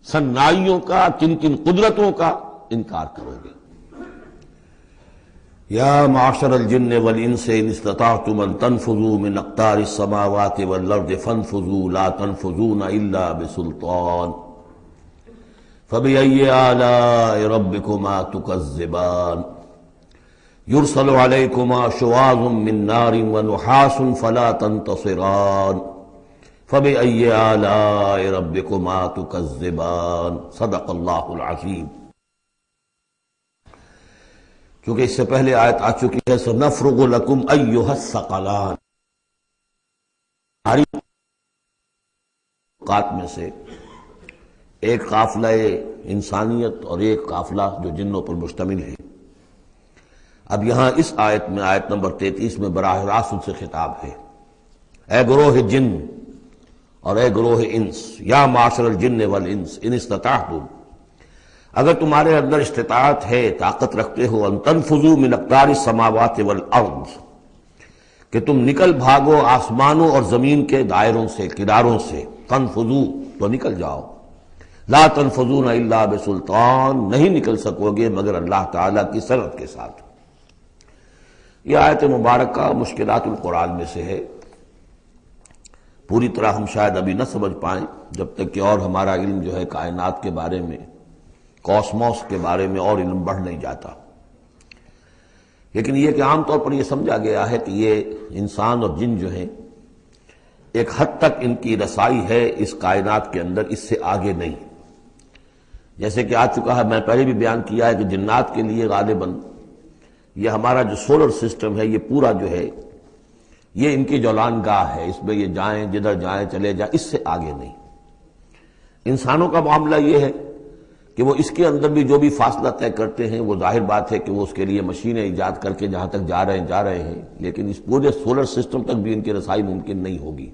سنائیوں کا، کن کن قدرتوں کا انکار کرو گے. یا معشر الجن والانس ان استطعتم ان تنفذوا من اقطار السماوات والارض فانفذوا لا تنفذون الا بسلطان فبأي آلاء ربكما تكذبان يرسل عليكما شواظ من نار ونحاس فلا تنتصران فَبِأَيِّ آلَاءِ رَبِّكُمَا تُكَذِّبَانِ صدق اللہ العظیم۔ چونکہ اس سے پہلے آیت آ چکی ہے سَنَفْرُغُ لَكُمْ أَيُّهَا الثَّقَلَانِ، ہماری اوقات میں سے ایک قافلہ انسانیت اور ایک قافلہ جو جنوں پر مشتمل ہے۔ اب یہاں اس آیت میں آیت نمبر 33 میں براہ راست ان سے خطاب ہے، اے گروہ جن اور اے گروہ انس، یا معاشر الجن والانس ان استطعتم، اگر تمہارے اندر استطاعت ہے، طاقت رکھتے ہو، ان تنفذوا من اقطار السماوات والارض، کہ تم نکل بھاگو آسمانوں اور زمین کے دائروں سے، کناروں سے، تنفذوا تو نکل جاؤ، لا تنفذون الا بسلطان، نہیں نکل سکو گے مگر اللہ تعالیٰ کی سرعت کے ساتھ۔ یہ آیت مبارکہ مشکلات القرآن میں سے ہے، پوری طرح ہم شاید ابھی نہ سمجھ پائیں جب تک کہ اور ہمارا علم جو ہے کائنات کے بارے میں، کاسموس کے بارے میں اور علم بڑھ نہیں جاتا۔ لیکن یہ کہ عام طور پر یہ سمجھا گیا ہے کہ یہ انسان اور جن جو ہیں ایک حد تک ان کی رسائی ہے اس کائنات کے اندر، اس سے آگے نہیں۔ جیسے کہ آ چکا ہے، میں پہلے بھی بیان کیا ہے کہ جنات کے لیے غالباً یہ ہمارا جو سولر سسٹم ہے یہ پورا جو ہے یہ ان کی جولان گاہ ہے، اس میں یہ جائیں جدھر جائیں چلے جائیں، اس سے آگے نہیں۔ انسانوں کا معاملہ یہ ہے کہ وہ اس کے اندر بھی جو بھی فاصلہ طے کرتے ہیں وہ ظاہر بات ہے کہ وہ اس کے لیے مشینیں ایجاد کر کے جہاں تک جا رہے ہیں، لیکن اس پورے سولر سسٹم تک بھی ان کی رسائی ممکن نہیں ہوگی۔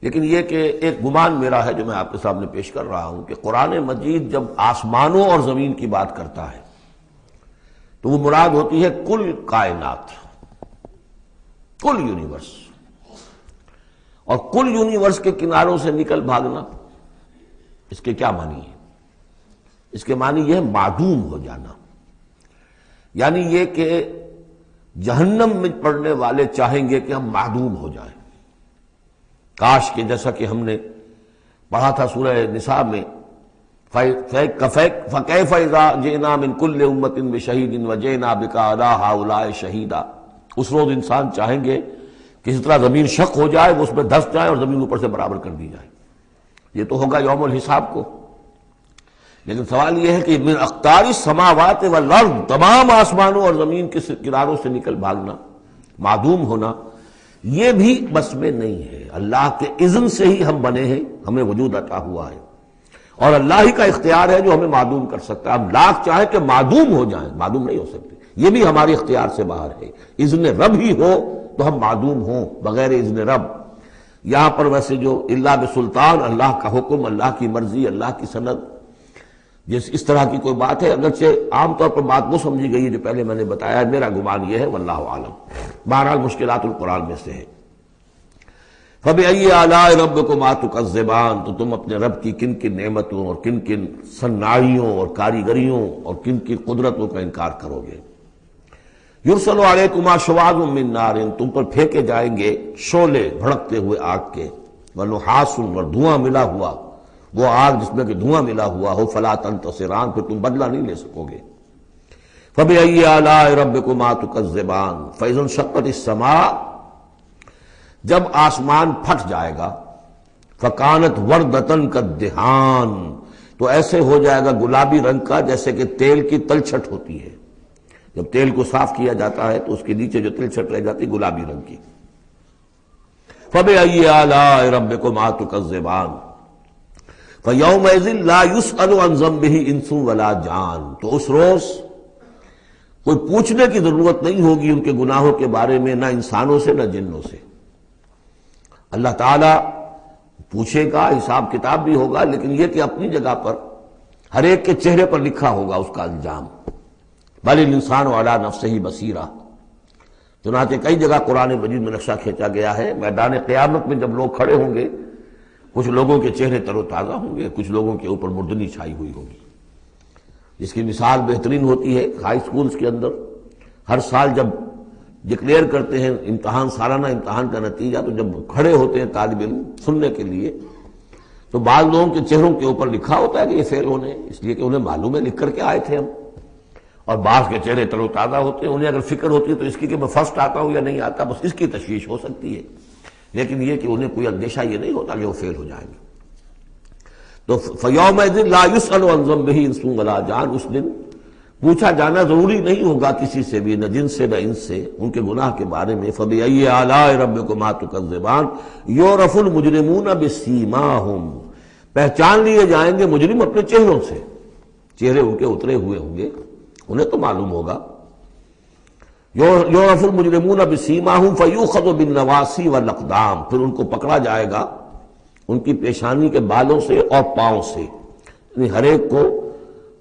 لیکن یہ کہ ایک گمان میرا ہے جو میں آپ کے سامنے پیش کر رہا ہوں کہ قرآن مجید جب آسمانوں اور زمین کی بات کرتا ہے تو وہ مراد ہوتی ہے کل کائنات، کل یونیورس، اور کل یونیورس کے کناروں سے نکل بھاگنا، اس کے کیا معنی ہے؟ اس کے معنی یہ ہے معدوم ہو جانا، یعنی یہ کہ جہنم میں پڑنے والے چاہیں گے کہ ہم معدوم ہو جائیں۔ کاش کہ جیسا کہ ہم نے پڑھا تھا سورہ نساء میں، فَكَيْفَ إِذَا جِئْنَا مِن كُلِّ أُمَّةٍ بِشَهِيدٍ وَجِئْنَا بِكَ عَلَىٰ هَٰؤُلَاءِ شَهِيدًا۔ اس روز انسان چاہیں گے کہ اس طرح زمین شق ہو جائے، وہ اس میں دھس جائے اور زمین اوپر سے برابر کر دی جائے۔ یہ تو ہوگا یوم الحساب کو۔ لیکن سوال یہ ہے کہ من اقطار السماوات والارض، تمام آسمانوں اور زمین کے کناروں سے نکل بھاگنا، معدوم ہونا، یہ بھی بس میں نہیں ہے۔ اللہ کے اذن سے ہی ہم بنے ہیں، ہمیں وجود عطا ہوا ہے، اور اللہ ہی کا اختیار ہے جو ہمیں معدوم کر سکتا ہے۔ ہم لاکھ چاہیں کہ معدوم ہو جائیں، معدوم نہیں ہو سکتے، یہ بھی ہمارے اختیار سے باہر ہے۔ اذن رب ہی ہو تو ہم معدوم ہوں بغیر اذن رب۔ یہاں پر ویسے جو اللہ بسلطان، اللہ کا حکم، اللہ کی مرضی، اللہ کی سند، اس طرح کی کوئی بات ہے، اگرچہ عام طور پر بات وہ سمجھی گئی ہے جو پہلے میں نے بتایا، میرا گمان یہ ہے واللہ عالم۔ بہرحال مشکلات القرآن میں سے ہے۔ فَبِأَيِّ آلَاءِ رَبِّكُمَا تُكَذِّبَانِ، تو تم اپنے رب کی کن کن نعمتوں اور کن کن صناعیوں اور کاریگریوں اور کن کن قدرتوں کا انکار کرو گے۔ یرسل علیکما شواظ من نار، تم پر پھینکے جائیں گے شعلے بھڑکتے ہوئے آگ کے، ونحاس، اور دھواں ملا ہوا، وہ آگ جس میں کہ دھواں ملا ہوا ہو، فلا تنتصران، پھر تم بدلہ نہیں لے سکو گے۔ فَبِأَيِّ آلَاءِ رَبِّكُمَا تُكَذِّبَانِ فَإِذَا انشَقَّتِ السَّمَاءُ، جب آسمان پھٹ جائے گا، فَكَانَتْ وَرْدَةً كَالدِّهَانِ، تو ایسے ہو جائے گا گلابی رنگ کا جیسے کہ تیل کی تلچھٹ ہوتی ہے۔ جب تیل کو صاف کیا جاتا ہے تو اس کے نیچے جو تلچھٹ رہ جاتی گلابی رنگ کی۔ فَبِأَيِّ آلَاءِ رَبِّكُمَا تُكَذِّبَانِ فَيَوْمَئِذٍ لَا يُسْأَلُ عَنْ ذَنبِهِ إِنسٌ وَلَا جَانٌ، تو اس روز کوئی پوچھنے کی ضرورت نہیں ہوگی ان کے گناہوں کے بارے میں، نہ انسانوں سے نہ جنوں سے۔ اللہ تعالیٰ پوچھے گا، حساب کتاب بھی ہوگا، لیکن یہ کہ اپنی جگہ پر ہر ایک کے چہرے پر لکھا ہوگا اس کا انجام۔ بل الانسان علی نفسہ بصیرہ، چنانچہ کئی جگہ قرآن مجید میں نقشہ کھینچا گیا ہے، میدان قیامت میں جب لوگ کھڑے ہوں گے، کچھ لوگوں کے چہرے تر و تازہ ہوں گے، کچھ لوگوں کے اوپر مردنی چھائی ہوئی ہوگی۔ جس کی مثال بہترین ہوتی ہے ہائی سکولز کے اندر، ہر سال جب ڈکلیئر کرتے ہیں امتحان، سالانہ امتحان کا نتیجہ، تو جب کھڑے ہوتے ہیں طالب علم سننے کے لیے، تو بعض لوگوں کے چہروں کے اوپر لکھا ہوتا ہے کہ یہ فیل ہونے، اس لیے کہ انہیں معلوم ہے لکھ کر کے آئے تھے ہم، اور بعض کے چہرے تر و تازہ ہوتے ہیں، انہیں اگر فکر ہوتی ہے تو اس کی کہ میں فرسٹ آتا ہوں یا نہیں آتا، بس اس کی تشویش ہو سکتی ہے۔ لیکن یہ کہ انہیں کوئی اندیشہ یہ نہیں ہوتا کہ وہ فیل ہو جائیں گے. تو فَيَوْمَئِذٍ لَا يُسْأَلُ عَنْ ذَنبِهِ انسٌ وَلَا جان، اس دن پوچھا جانا ضروری نہیں ہوگا کسی سے بھی، نہ جن سے نہ انس سے، ان کے گناہ کے بارے میں. فَبِأَيِّ آلَاءِ رَبِّكُمَا تُكَذِّبَانِ يُعْرَفُ الْمُجْرِمُونَ بِسِيمَاهُمْ، پہچان لیے جائیں گے مجرم اپنے چہروں سے، چہرے ان کے اترے ہوئے ہوں گے، انہیں تو معلوم ہوگا. یعرف المجرمون بسیماہم فیؤخذ بالنواصی والاقدام، پھر ان کو پکڑا جائے گا ان کی پیشانی کے بالوں سے اور پاؤں سے. یعنی ہر ایک کو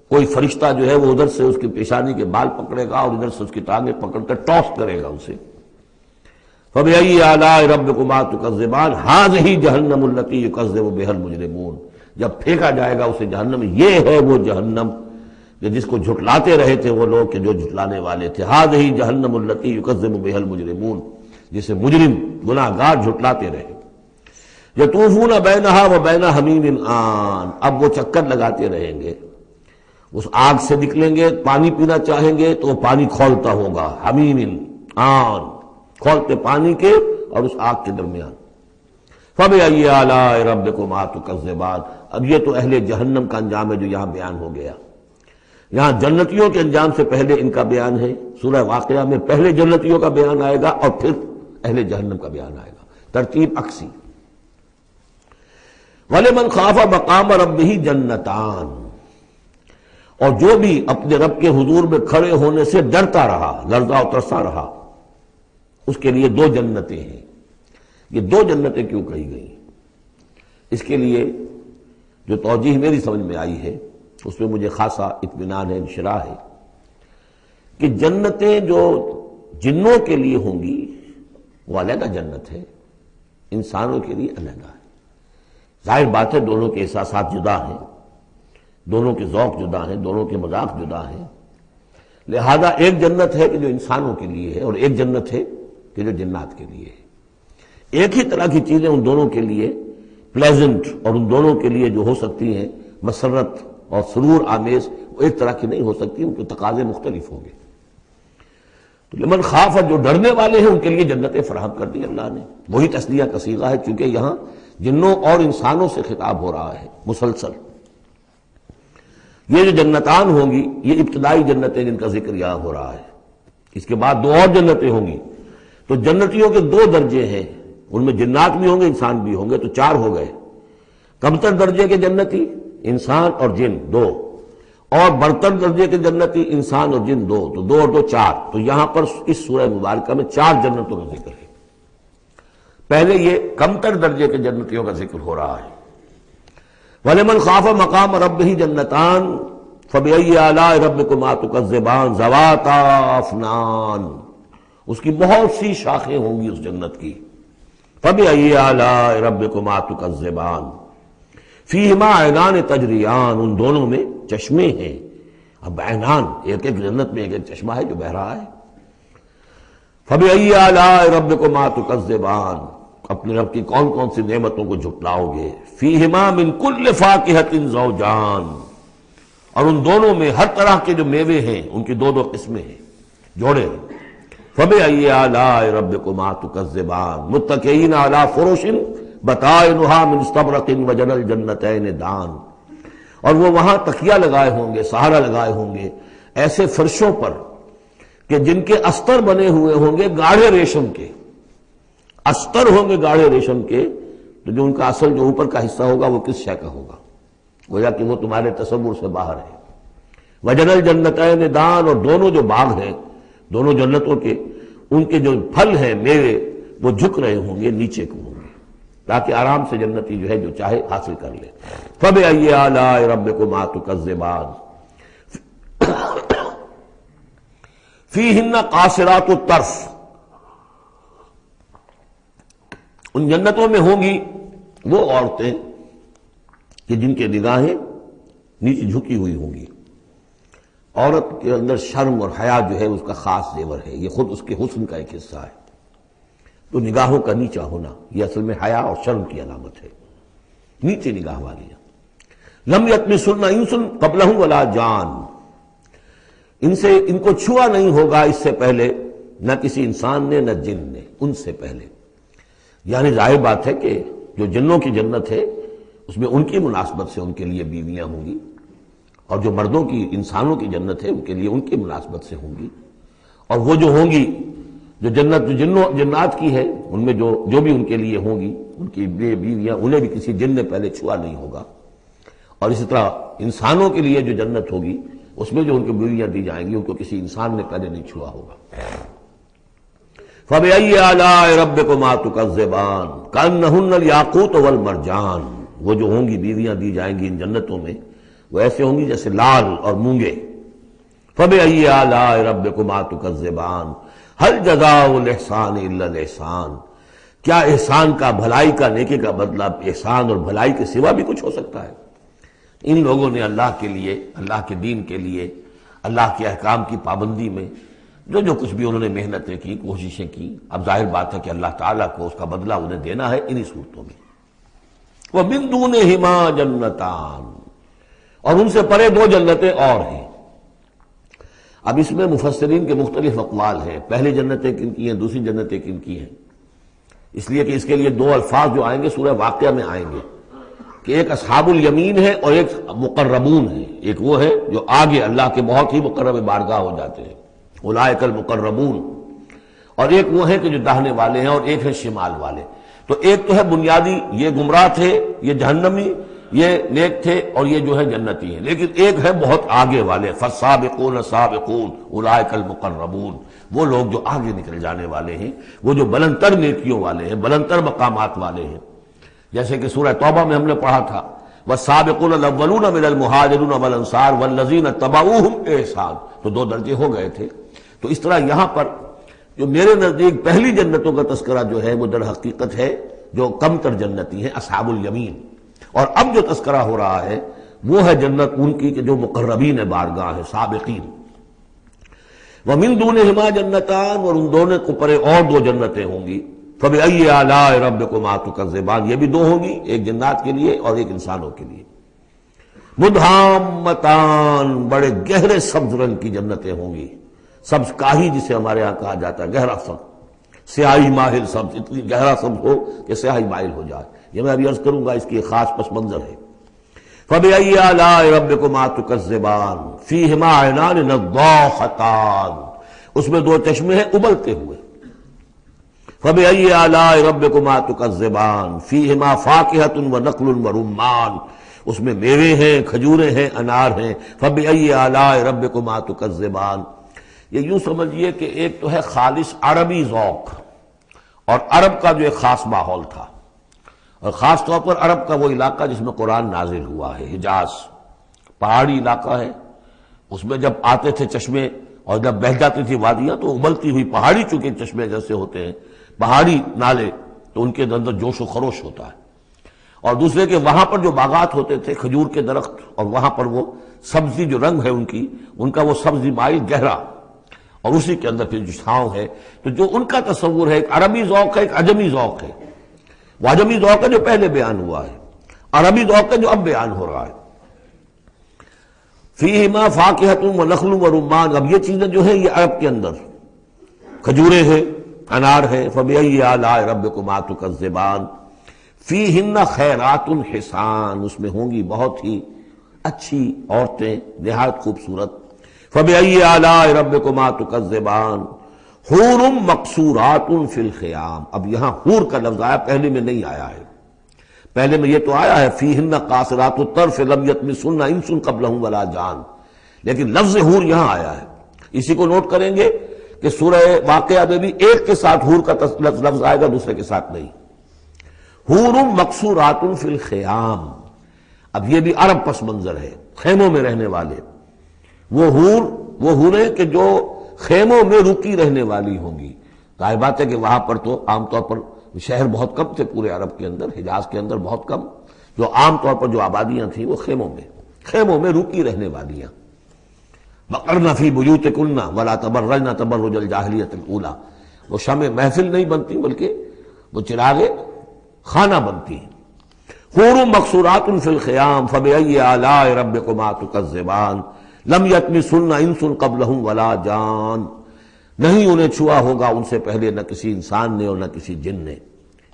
کوئی فرشتہ جو ہے وہ ادھر سے اس کی پیشانی کے بال پکڑے گا اور ادھر سے اس کی ٹانگیں پکڑ کر ٹاس کرے گا اسے. فبأي آلاء ربكما تكذبان هذه جہنم التي يكذب بها المجرمون، جب پھینکا جائے گا اسے جہنم میں، یہ ہے وہ جہنم کہ جس کو جھٹلاتے رہے تھے وہ لوگ کہ جو جھٹلانے والے تھے. هذه جہنم التي يكذب بها المجرمون، جسے مجرم گناہگار جھٹلاتے رہے. یطوفون بینہا وبین حمیم آن، اب وہ چکر لگاتے رہیں گے، اس آگ سے نکلیں گے، پانی پینا چاہیں گے تو وہ پانی کھولتا ہوگا، حمیم آن، کھولتے پانی کے اور اس آگ کے درمیان. فَبِأَيِّ آلَاءِ رَبِّكُمَا تُكَذِّبَانِ، اب یہ تو اہل جہنم کا انجام ہے جو یہاں بیان ہو گیا. یہاں جنتیوں کے انجام سے پہلے ان کا بیان ہے. سورہ واقعہ میں پہلے جنتیوں کا بیان آئے گا اور پھر اہل جہنم کا بیان آئے گا، ترتیب عکسی. وَلِمَنْ خَافَ مَقَامَ رَبِّهِ جَنَّتَانِ، اور جو بھی اپنے رب کے حضور میں کھڑے ہونے سے ڈرتا رہا، لرزا اور ترسا رہا، اس کے لیے دو جنتیں ہیں. یہ دو جنتیں کیوں کہی گئی؟ اس کے لیے جو توجیہ میری سمجھ میں آئی ہے اس میں مجھے خاصا اطمینان ہے، انشراح ہے کہ جنتیں جو جنوں کے لیے ہوں گی وہ علیحدہ جنت ہے، انسانوں کے لیے علیحدہ ہے. ظاہر بات ہے دونوں کے احساسات جدا ہیں، دونوں کے ذوق جدا ہیں، دونوں کے مذاق جدا ہیں. لہذا ایک جنت ہے کہ جو انسانوں کے لیے ہے اور ایک جنت ہے کہ جو جنات کے لیے ہے. ایک ہی طرح کی چیزیں ان دونوں کے لیے پلیزنٹ اور ان دونوں کے لیے جو ہو سکتی ہیں مسرت اور سرور آمیز، وہ ایک طرح کی نہیں ہو سکتی، ان کے تقاضے مختلف ہوں گے. تو لمن خاف، جو ڈرنے والے ہیں ان کے لیے جنتیں فراہم کر دی اللہ نے. وہی تسلیہ کا صیغہ ہے چونکہ یہاں جنوں اور انسانوں سے خطاب ہو رہا ہے مسلسل. یہ جو جنتان ہوں گی یہ ابتدائی جنتیں جن کا ذکر یہاں ہو رہا ہے. اس کے بعد دو اور جنتیں ہوں گی. تو جنتیوں کے دو درجے ہیں، ان میں جنات بھی ہوں گے انسان بھی ہوں گے، تو چار ہو گئے. کمتر درجے کے جنتی انسان اور جن دو، اور برتر درجے کے جنتی انسان اور جن دو، تو دو اور دو چار. تو یہاں پر اس سورہ مبارکہ میں چار جنتوں کا ذکر ہے. پہلے یہ کمتر درجے کے جنتیوں کا ذکر ہو رہا ہے. وَلِمَنْ خَافَ مَقَامَ رَبِّهِ جَنَّتَانِ فَبِأَيِّ آلَاءِ رَبِّكُمَا تُكَذِّبَانِ ذَوَاتَا أَفْنَانٍ، اس کی بہت سی شاخیں ہوں گی اس جنت کی. فَبِأَيِّ آلَاءِ رَبِّكُمَا تُكَذِّبَانِ فِيهِمَا عَيْنَانِ تَجْرِيَانِ، ان دونوں میں چشمے ہیں. اب عینان، ایک ایک جنت میں ایک ایک چشمہ ہے جو بہہ رہا ہے. فَبِأَيِّ آلَاءِ رَبِّكُمَا تُكَذِّبَانِ، اپنے رب کی کون کون سی نعمتوں کو جھٹلاؤ گے. فِيهِمَا مِن كُلِّ فَاكِهَةٍ زَوْجَانِ، اور ان دونوں میں ہر طرح کے جو میوے ہیں ان کی دو دو قسمیں ہیں، جوڑے ہیں. فَبِأَيِّ آلَاءِ رَبِّكُمَا تُكَذِّبَانِ مُتَّكِئِينَ عَلَىٰ فُرُشٍ بَطَائِنُهَا مِن اسْتَبْرَقٍ وَجَنَى الْجَنَّتَيْنِ دَانٍ، اور وہ وہاں تکیہ لگائے ہوں گے، سہارا لگائے ہوں گے ایسے فرشوں پر کہ جن کے استر بنے ہوئے ہوں گے گاڑھے ریشم کے. استر ہوں گے گاڑھے ریشم کے، تو جو ان کا اصل جو اوپر کا حصہ ہوگا وہ کس شے کا ہوگا، گویا کہ وہ تمہارے تصور سے باہر ہے. وَجَنَى الْجَنَّتَيْنِ دَانٍ، اور دونوں جو باغ ہیں دونوں جنتوں کے، ان کے جو پھل ہیں میوے وہ جھک رہے ہوں گے نیچے کو ہوں گے تاکہ آرام سے جنتی جو ہے جو چاہے حاصل کر لے. فَبِأَيِّ آلَاءِ رَبِّكُمَا تُكَذِّبَانِ فِيهِنَّ قَاصِرَاتُ الطَّرْفِ، ان جنتوں میں ہوں گی وہ عورتیں کہ جن کے نگاہیں نیچے جھکی ہوئی ہوں گی. عورت کے اندر شرم اور حیا جو ہے اس کا خاص زیور ہے، یہ خود اس کے حسن کا ایک حصہ ہے. تو نگاہوں کا نیچا ہونا یہ اصل میں حیا اور شرم کی علامت ہے، نیچے نگاہ والی. لم یطمثن انس قبلہم ولا جان، ان کو چھوا نہیں ہوگا اس سے پہلے نہ کسی انسان نے نہ جن نے، ان سے پہلے. یعنی ظاہر بات ہے کہ جو جنوں کی جنت ہے اس میں ان کی مناسبت سے ان کے لیے بیویاں ہوں گی، اور جو مردوں کی انسانوں کی جنت ہے ان کے لیے ان کی مناسبت سے ہوں گی، اور وہ جو ہوں گی جو جنت جو جنات کی ہے ان میں جو بھی ان کے لیے ہوں گی ان کی بیویاں انہیں بھی کسی جن نے پہلے چھوا نہیں ہوگا، اور اسی طرح انسانوں کے لیے جو جنت ہوگی اس میں جو ان کی بیویاں دی جائیں گی ان کو کسی انسان نے پہلے نہیں چھوا ہوگا۔ فَبِأَيِّ آلَاءِ رَبِّكُمَا تُكَذِّبَانِ كَأَنَّهُنَّ الْيَاقُوتُ وَالْمَرْجَانُ، وہ جو ہوں گی بیویاں دی جائیں گی ان جنتوں میں وہ ایسے ہوں گی جیسے لال اور مونگے۔ فَبِأَيِّ آلَاءِ رَبِّكُمَا تُكَذِّبَانِ هَلْ جَزَاءُ الْإِحْسَانِ إِلَّا الْإِحْسَانُ، کیا احسان کا، بھلائی کا، نیکی کا بدلہ احسان اور بھلائی کے سوا بھی کچھ ہو سکتا ہے؟ ان لوگوں نے اللہ کے لیے، اللہ کے دین کے لیے، اللہ کے احکام کی پابندی میں جو کچھ بھی انہوں نے محنتیں کی، کوششیں کی، اب ظاہر بات ہے کہ اللہ تعالیٰ کو اس کا بدلہ انہیں دینا ہے انہی صورتوں میں۔ وَمِن دُونِهِمَا جَنَّتَانِ، اور ان سے پرے دو جنتیں اور ہیں۔ اب اس میں مفسرین کے مختلف اقوال ہیں، پہلی جنتیں کن کی ہیں، دوسری جنتیں کن کی ہیں، اس لیے کہ اس کے لیے دو الفاظ جو آئیں گے سورہ واقعہ میں آئیں گے کہ ایک اصحاب الیمین ہے اور ایک مقربون ہے۔ ایک وہ ہے جو آگے اللہ کے بہت ہی مقرب بارگاہ ہو جاتے ہیں، اولئک المقربون، اور ایک وہ ہے کہ جو داہنے والے ہیں، اور ایک ہے شمال والے۔ تو ایک تو ہے بنیادی، یہ گمراہ تھے، یہ جہنمی، یہ نیک تھے، اور یہ جو ہے جنتی ہیں، لیکن ایک ہے بہت آگے والے، فالسابقون سابقون اولئک المقربون، وہ لوگ جو آگے نکل جانے والے ہیں، وہ جو بلند تر نیکیوں والے ہیں، بلند تر مقامات والے ہیں۔ جیسے کہ سورہ توبہ میں ہم نے پڑھا تھا والسابقون الاولون من المہاجرین والانصار والذین اتبعوہم بإحسان، تو دو درجے ہو گئے تھے۔ تو اس طرح یہاں پر جو میرے نزدیک پہلی جنتوں کا تذکرہ جو ہے وہ در حقیقت ہے جو کم تر جنتی ہیں، اصحاب الیمین، اور اب جو تذکرہ ہو رہا ہے وہ ہے جنت ان کی کہ جو مقربین بارگاہ ہے، سابقین۔ وَمِن دُونِهِمَا جَنَّتَانِ، اور ان دونوں کو پرے اور دو جنتیں ہوں گی۔ فَبِأَيِّ آلَاءِ رَبِّكُمَا تُكَذِّبَانِ، یہ بھی دو ہوں گی، ایک جنات کے لیے اور ایک انسانوں کے لیے۔ مُدْحَامَّتَانِ، بڑے گہرے سبز رنگ کی جنتیں ہوں گی، سبز کاہی جسے ہمارے ہاں کہا جاتا ہے، گہرا سبز، سیاہی مائل سبز، اتنی گہرا سبز ہو کہ سیاہی مائل ہو جائے، یہ میں ابھی عرض کروں گا، اس کی ایک خاص پس منظر ہے۔ فَبِأَيِّ آلَاءِ رَبِّكُمَا تُكَذِّبَانِ فِيهِمَا عَيْنَانِ نَضَّاخَتَانِ، اس میں دو چشمے ہیں ابلتے ہوئے۔ فَبِأَيِّ آلَاءِ رَبِّكُمَا تُكَذِّبَانِ فِيهِمَا فَاكِهَةٌ وَنَخْلٌ وَرُمَّانٌ، اس میں میوے ہیں، کھجوریں ہیں، انار ہیں۔ فَبِأَيِّ آلَاءِ رَبِّكُمَا تُكَذِّبَانِ، یہ یوں سمجھیے کہ ایک تو ہے خالص عربی ذوق اور عرب کا جو ایک خاص ماحول تھا، اور خاص طور پر عرب کا وہ علاقہ جس میں قرآن نازل ہوا ہے، حجاز، پہاڑی علاقہ ہے، اس میں جب آتے تھے چشمے اور جب بہہ جاتی تھی وادیاں تو ابلتی ہوئی پہاڑی، چونکہ چشمے جیسے ہوتے ہیں پہاڑی نالے، تو ان کے اندر جوش و خروش ہوتا ہے۔ اور دوسرے کہ وہاں پر جو باغات ہوتے تھے کھجور کے درخت، اور وہاں پر وہ سبزی جو رنگ ہے ان کا وہ سبزی مائل گہرا، اور اسی کے اندر پھر جو چھاؤں ہے، تو جو ان کا تصور ہے ایک عربی ذوق ہے، ایک عجمی ذوق ہے۔ وہ عجمی ذوق ہے جو پہلے بیان ہوا ہے، عربی ذوق ہے جو اب بیان ہو رہا ہے۔ فیہما فاکہۃ ونخل ورمان، اب یہ چیزیں جو ہیں یہ عرب کے اندر کھجوریں ہیں، انار ہے۔ فبأی آلاء ربکما تکذبان فیہن خیرات حسان، اس میں ہوں گی بہت ہی اچھی عورتیں، نہایت خوبصورت۔ فبأی آلاء ربکما تکذبان حور مقصورات فی الخیام، اب یہاں حور کا لفظ آیا، پہلے میں نہیں آیا ہے، پہلے میں یہ تو آیا ہے فیہن قاصرات الطرف لم یطمثن انس قبلہم ولا جان، لیکن لفظ حور یہاں آیا ہے۔ اسی کو نوٹ کریں گے کہ سورہ واقعہ میں بھی ایک کے ساتھ حور کا لفظ آئے گا، دوسرے کے ساتھ نہیں۔ حور مقصورات فی الخیام، اب یہ بھی عرب پس منظر ہے، خیموں میں رہنے والے وہ حوریں کہ جو خیموں میں رکی رہنے والی ہوں گی۔ ظاہر بات ہے کہ وہاں پر تو عام طور پر شہر بہت کم تھے، پورے عرب کے اندر، حجاز کے اندر بہت کم، جو عام طور پر جو آبادیاں تھیں وہ خیموں میں رکی رہنے والیاں۔ وقرن فی بیوتکن ولا تبرجن تبرج الجاہلیۃ الاولی، وہ شمع محفل نہیں بنتی بلکہ وہ چراغ خانہ بنتی ہیں۔ حور مقصورات فی الخیام فبأی آلاء ربکما تکذبان لم یطمثن انس قبلہم ولا جان، نہیں انہیں چھوا ہوگا ان سے پہلے نہ کسی انسان نے اور نہ کسی جن نے۔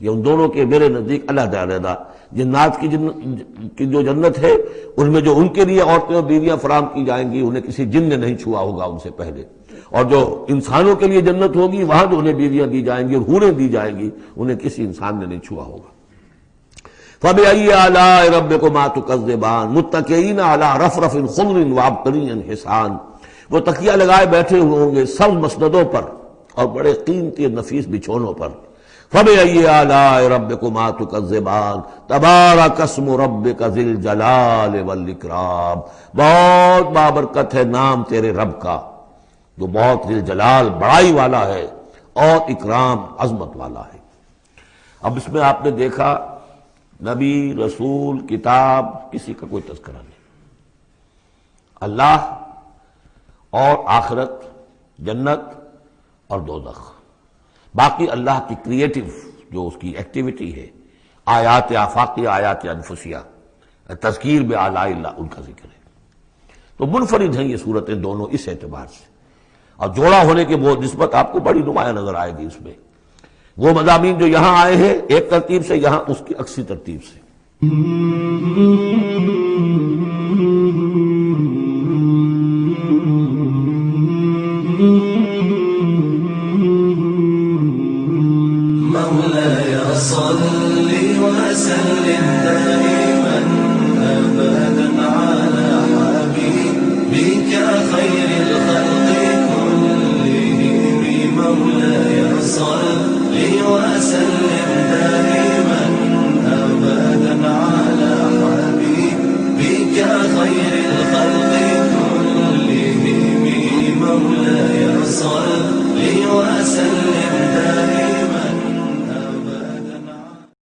یہ ان دونوں کے میرے نزدیک علیحدہ علیحدہ، جنات کی جو جنت ہے ان میں جو ان کے لیے عورتیں اور بیویاں فراہم کی جائیں گی انہیں کسی جن نے نہیں چھوا ہوگا ان سے پہلے، اور جو انسانوں کے لیے جنت ہوگی وہاں جو انہیں بیویاں دی جائیں گی اور حوریں دی جائیں گی انہیں کسی انسان نے نہیں چھوا ہوگا۔ فَبِأَيِّ آلَاءِ رَبِّكُمَا تُكَذِّبَانِ مُتَّكِئِينَ عَلَىٰ رَفْرَفٍ خُضْرٍ وَعَبْقَرِيٍّ حِسَانٍ، وہ تکیہ لگائے بیٹھے ہوئے ہوں گے سبز مسندوں پر اور بڑے قیمتی اور نفیس بچھونوں پر۔ فَبِأَيِّ آلَاءِ رَبِّكُمَا تُكَذِّبَانِ تَبَارَكَ اسْمُ رَبِّكَ ذِي الْجَلَالِ وَالْإِكْرَامِ، بہت بابرکت ہے نام تیرے رب کا جو بہت ذی الجلال بڑائی والا ہے اور اکرام عظمت والا ہے۔ اب اس میں آپ نے دیکھا نبی، رسول، کتاب، کسی کا کوئی تذکرہ نہیں، اللہ اور آخرت، جنت اور دوزخ، باقی اللہ کی کریٹو جو اس کی ایکٹیویٹی ہے، آیات آفاقیہ، آیات انفسیہ، تذکیر بآلاء اللہ، ان کا ذکر ہے۔ تو منفرد ہیں یہ صورتیں دونوں اس اعتبار سے، اور جوڑا ہونے کے وہ نسبت آپ کو بڑی نمایاں نظر آئے گی اس میں۔ وہ مضامین جو یہاں آئے ہیں ایک ترتیب سے، یہاں اس کی عکسی ترتیب سے۔